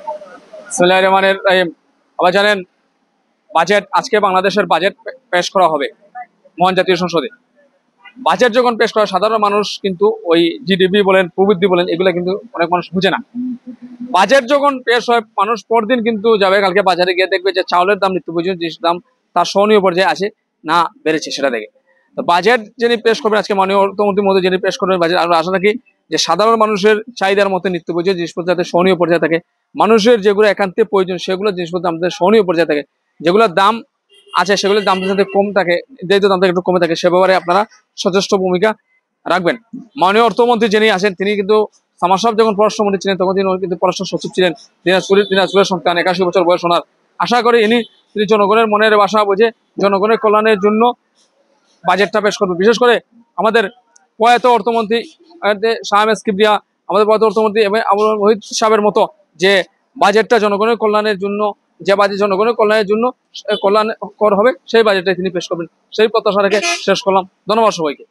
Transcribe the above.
বিসমিল্লাহির রহমানির রহিম। আবার জানেন, বাজেট আজকে বাংলাদেশের বাজেট পেশ করা হবে মহান জাতীয় সংসদে। বাজেট যখন পেশ করা, সাধারণ মানুষ কিন্তু ওই জিডিপি বলেন, প্রবৃদ্ধি বলেন, এগুলো কিন্তু অনেক মানুষ বুঝে না। বাজেট যখন পেশ হয়, মানুষ পরদিন কিন্তু যাবে কালকে বাজারে গিয়ে দেখবে যে চাউলের দাম, নিত্য প্রয়োজনীয় জিনিসের দাম তার সহনীয় পর্যায়ে আছে না বেড়েছে, সেটা দেখে। তো বাজেট যিনি পেশ করবেন আজকে, মাননীয় অর্থমন্ত্রী মধ্যে যিনি পেশ করবেন বাজেট, আমরা আশা রাখি যে সাধারণ মানুষের চাহিদার মতো নিত্য প্রয়োজনীয় জিনিসপত্র যাতে সহনীয় পর্যায়ে থাকে, মানুষের যেগুলো একান্তে প্রয়োজন সেগুলো জিনিসপত্র আমাদের সহনীয় পর্যায়ে থাকে, যেগুলোর দাম আছে সেগুলোর দাম যাতে কম থাকে, যেহেতু দামটা একটু কমে থাকে, সে ব্যাপারে আপনারা যথেষ্ট ভূমিকা রাখবেন। মাননীয় অর্থমন্ত্রী যিনি আছেন তিনি কিন্তু সামার সাহেব যখন পররাষ্ট্রমন্ত্রী ছিলেন তখন তিনি কিন্তু পররাষ্ট্র সচিব ছিলেন। দিনাজপুরের সন্তান, 81 বছর বয়স ওনার। আশা করি তিনি জনগণের মনের ভাষা বুঝে জনগণের কল্যাণের জন্য বাজেটটা পেশ করবে। বিশেষ করে আমাদের প্রয়াত অর্থমন্ত্রী শাহ আহমেদ কিবরিয়া, আমাদের প্রয়াত অর্থমন্ত্রী এবং রোহিত সাহেবের মতো যে বাজেটটা জনগণের কল্যাণের জন্য, যে বাজেট জনগণের কল্যাণের জন্য কল্যাণকর হবে, সেই বাজেটটাই তিনি পেশ করবেন, সেই প্রত্যাশা রেখে শেষ করলাম। ধন্যবাদ সবাইকে।